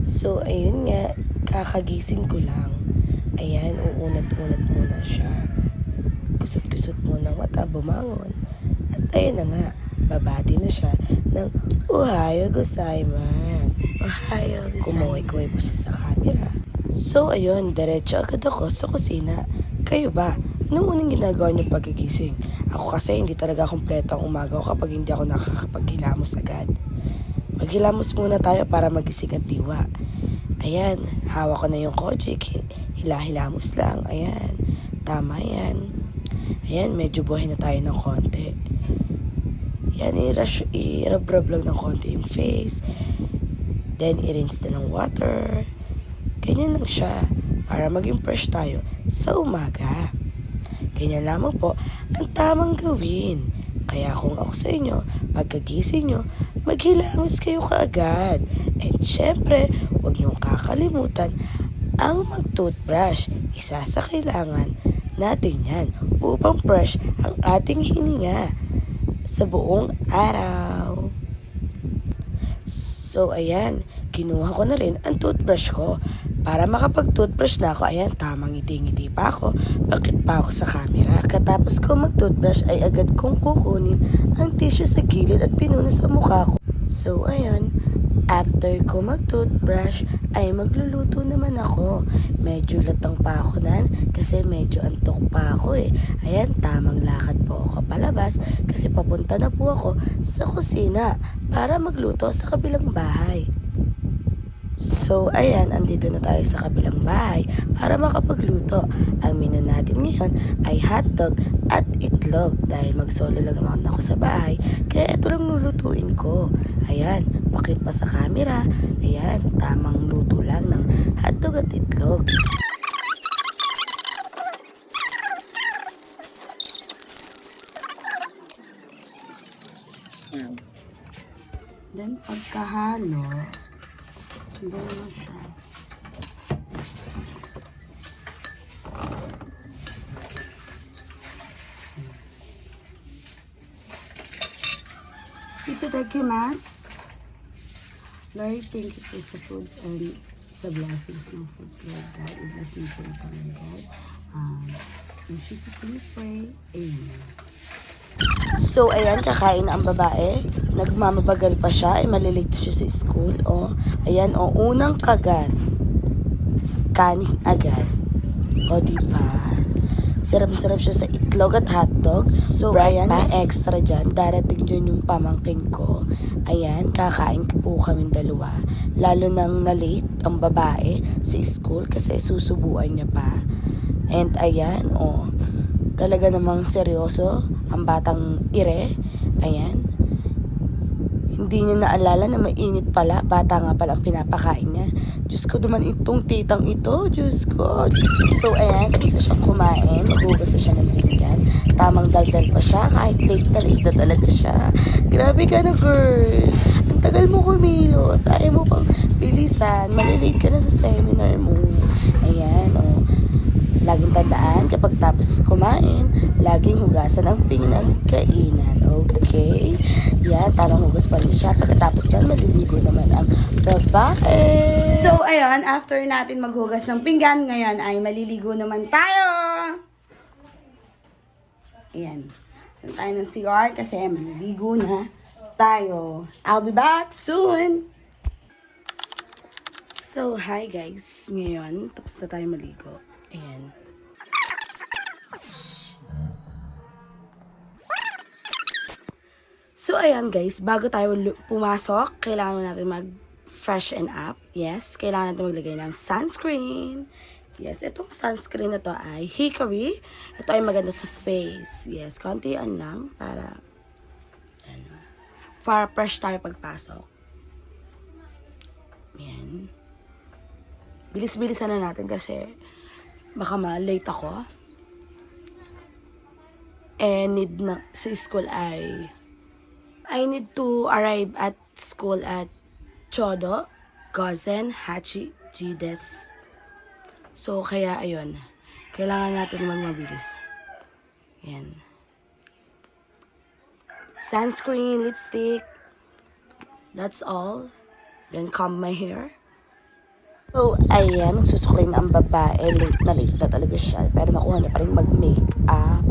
So, ayun nga, kakagising ko lang. Ayan, uunat-unat muna siya. Kusot-kusot muna ang mata, bumangon. At ayun na nga, babati na siya ng Ohayo gozaimasu. Ohayo gozaimasu. Kumuhay-kuhay po siya sa camera. So, ayun, diretso agad ako sa kusina. Kayo ba? Anong unang ginagawa niyo pagkagising? Ako kasi hindi talaga kompleto ang umaga ko kapag hindi ako nakakapaghilamos agad. Maghilamos muna tayo para magising ang diwa. Ayan, hawak ko na yung kojik. Hilahilamos lang. Ayan, tama yan. Ayan, medyo buhay na tayo ng konti. Ayan, i-rub-rub lang ng konti yung face. Then, i-rinse na ng water. Ganyan lang siya para maging fresh tayo sa umaga. Ganyan lamang po ang tamang gawin. Kaya kung ako sa inyo, pagkagising nyo, maghilamos kayo kaagad. And syempre, huwag niyong kakalimutan ang mag-toothbrush. Isa sa kailangan natin yan upang fresh ang ating hininga sa buong araw. So, ayan, kinuha ko na rin ang toothbrush ko. Para makapag-toothbrush na ako, ayan, tamang ngiti-ngiti pa ako, bakit pa ako sa camera. Katapos ko mag-toothbrush ay agad kong kukunin ang tissue sa gilid at pinunas sa mukha ko. So, ayan, after ko mag-toothbrush ay magluluto naman ako. Medyo latang pa ako nan kasi medyo antok pa ako eh. Ayan, tamang lakad po ako palabas kasi papunta na po ako sa kusina para magluto sa kabilang bahay. So, ayan, andito na tayo sa kabilang bahay para makapagluto. Ang menu natin ngayon ay hotdog at itlog dahil mag-solo lang naman ako sa bahay. Kaya ito lang lulutuin ko. Ayan, pakit pa sa camera. Ayan, tamang luto lang ng hotdog at itlog. Ayan. Then, pagkahalo, siguro na siya. Itadakimasu. Lord, thank you for sa foods and sa blessings ng foods, Lord God. I-blessing po ito, Lord God. In Jesus' name we pray. Amen. So, ayan, kakain na ang babae. Nagmamabagal pa siya. Ay, malilate siya sa school. O, ayan, o, unang kagat. Kanin agad. O, diba? Sarap-sarap siya sa itlog at hotdog. So, ayan, may extra dyan. Darating yun yung pamangkin ko. Ayan, kakain po kami dalawa. Lalo nang na-late ang babae sa school kasi susubuan niya pa. And, ayan, o, talaga namang seryoso ang batang ire. Ayan. Hindi niya naalala na mainit pala. Bata nga pala ang pinapakain niya. Diyos ko naman itong titang ito. Diyos ko. So, ayan. Tapos na siyang kumain. Nagugas na siya ng pinggan. Tamang daldal pa siya. Kahit late na talaga siya. Grabe ka na, girl. Ang tagal mo kumilos. Ayaw mo pang bilisan. Malilate ka na sa seminar mo. Ayan, o. Laging tandaan, kapag tapos kumain, laging hugasan ang pinagkainan. Okay? Yan, tamang hugas pa rin siya. Pagkatapos lang, maliligo naman ang babae. So, ayun, after natin maghugas ng pinggan, ngayon ay maliligo naman tayo. Ayan. Doon tayo ng CR kasi maliligo na tayo. I'll be back soon. So, hi guys. Ngayon, tapos na tayo maligo. Ayan. So, ayan guys, bago tayo pumasok, kailangan natin mag-freshen up. Yes, kailangan natin maglagay ng sunscreen. Yes, itong sunscreen na to ay Hickory. Ito ay maganda sa face. Yes, kontian lang para fresh tayo pagpasok. Ayan. Bilis-bilisan na natin kasi baka ma-late ako. And sa school I need to arrive at school at Chodo, Gozen, Hachi, Jides. So, kaya ayun. Kailangan natin magmabilis. Yan. sunscreen, lipstick. That's all. Then comb my hair. So, ayan, nagsusuklay na ang babae. Late na talaga siya. Pero nakuha niya pa rin mag-makeup.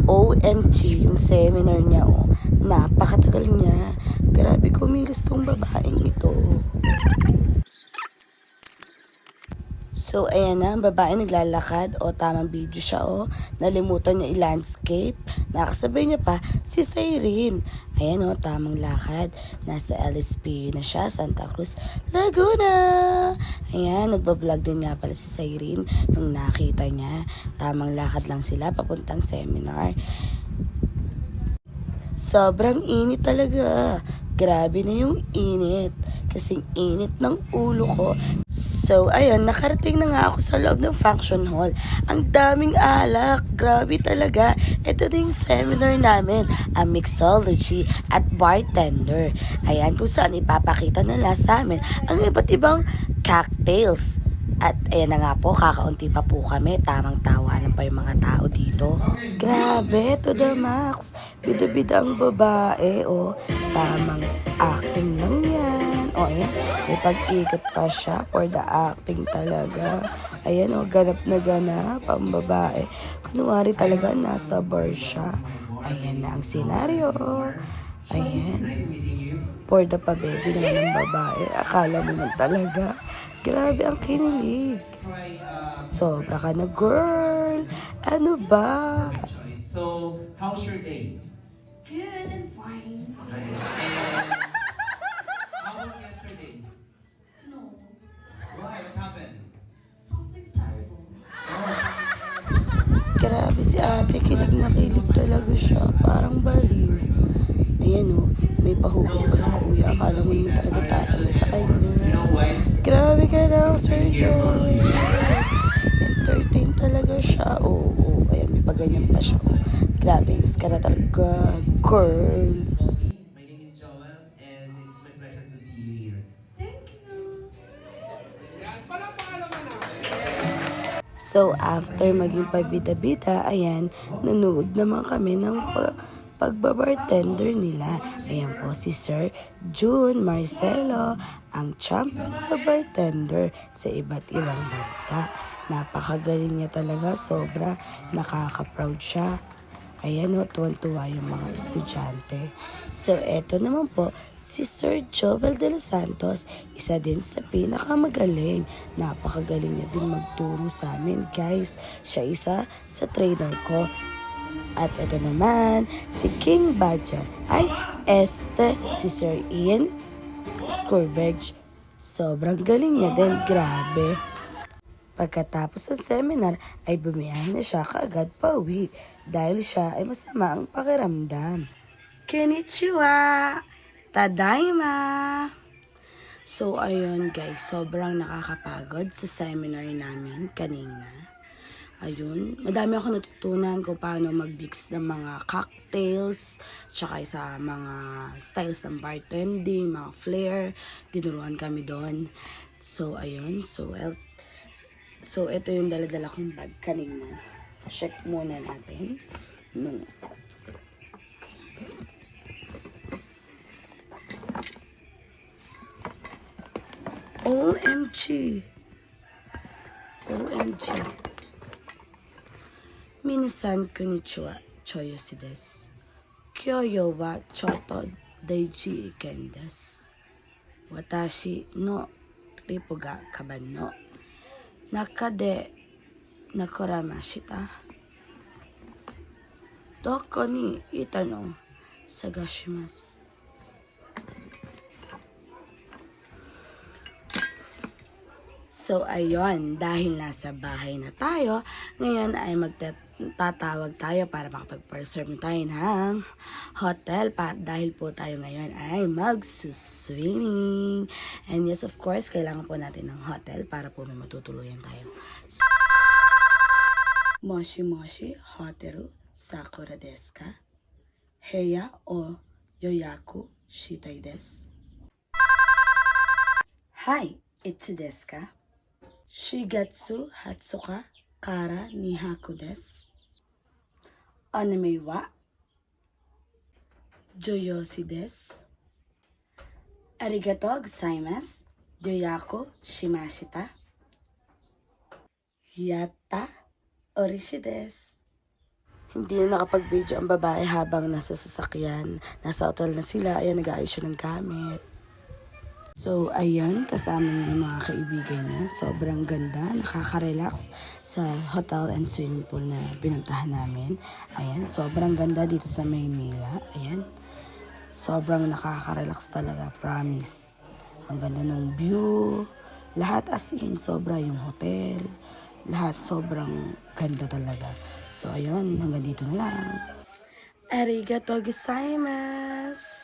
OMG, yung seminar niya, oh. Napakatagal niya. Grabe, kumilos tong babaeng ito. So, ayan na, ang babae naglalakad. O, tamang video siya, o. Nalimutan niya i-landscape. Nakasabay niya pa si Cyrene. Ayan, o, tamang lakad. Nasa LSP na siya, Santa Cruz, Laguna. Ayan, nagbablog din nga pala si Cyrene. Nung nakita niya, tamang lakad lang sila, papuntang seminar. Sobrang init talaga. Grabe na yung init. Kasing init ng ulo ko. So, ayun, nakarating na nga ako sa loob ng function hall. Ang daming alak. Grabe talaga. Ito na yung seminar namin. Ang mixology at bartender. Ayan, kung saan ipapakita nila sa amin ang iba't ibang cocktails. At ayan na nga po, kakaunti pa po kami. Tamang tawanan pa yung mga tao dito. Grabe, to the max. Bida-bida ang babae, oh. Tamang acting lang yan. O, ayan, may pag-ikot pa siya for the acting talaga. Ayan, oh, ganap na ganap ang babae. Kunwari talaga, nasa bar siya. Ayan na ang senaryo. Ayan. For the pa-baby naman ng babae. Akala mo man talaga. Grabe ang kinilig. Sobra ka na, girl. Ano ba? So, how's your day? Good and fine. Nice. And how about yesterday? No, Why? What happened? something terrible. Oh, Grabe si ate. Kilig na kilig talaga siya. Parang baliw. Ayan, oh. May pahugot pa sa kuya. Akala mo naman talaga tatalo sa kanya. you know what? Grabe ka lang, Sir Joey. Entertain talaga siya. Oo. Ayan, may paganyan pa siya. Oh. Grabe, ka na talaga, girl. My name is Joel, and it's my pleasure to see you here. Thank you. So, after maging pabida-bida, ayan, nanood naman kami ng pagbabartender nila. Ayan po si Sir June Marcelo, ang champion sa bartender sa iba't ibang bansa. Napakagaling niya talaga, sobra nakaka-proud siya. Ayan o, tuwan-tuwa yung mga estudyante. So, eto naman po, si Sir Joel de los Santos, isa din sa pinakamagaling. Napakagaling niya din magturo sa amin, guys. Siya isa sa trainer ko. At ito naman, si King Badger. Ay, si Sir Ian Skurberg. Sobrang galing niya din, grabe. Pagkatapos ng seminar ay bumiyahin na siya kaagad pauwi dahil siya ay masama ang pakiramdam. Konnichiwa! Tadaima! So ayun guys, sobrang nakakapagod sa seminar namin kanina. Ayun, madami ako natutunan kung paano mag-mix ng mga cocktails, tsaka sa mga styles ng bartending, mga flair, tinuruan kami doon. So ayun, so ito yung dala-dala kong bag kanina. Check muna natin. No. OMG. OMG. Minasan konnichiwa. Choyoshi desu. Kyoyo wa choto daiji iken desu. Watashi no ripo ga kaban no中で残らました。どこにいたの？探します。So, ayun, dahil nasa bahay na tayo, ngayon ay magtatawag tayo para makapag-preserve tayo ng hotel dahil po tayo ngayon ay mag-swimming. And yes, of course, kailangan po natin ng hotel para po may matutuluyan tayo. So, Moshi Moshi Hoteru Sakura desu ka? Heya o yoyaku shitai desu. Hi, itsu desu ka? Shigatsu Hatsuka Kara Nihaku desu. Anime wa joyosi desu. Arigatou gozaimasu. Yoyaku shimashita. Yatta. Orishi desu. Hindi na nakapag-video ang babae habang nasa sasakyan. Nasa hotel na sila. Ayan, nag-aayos siya ng gamit. So, ayun, kasama niya yung mga kaibigan niya. Sobrang ganda, nakaka-relax sa hotel and swimming pool na binuntahan namin. Ayan, sobrang ganda dito sa Maynila. Ayan, sobrang nakaka-relax talaga, promise. Ang ganda ng view, lahat as in, sobra yung hotel. Lahat sobrang ganda talaga. So, ayun, hanggang dito na lang. Arigatou gozaimasu!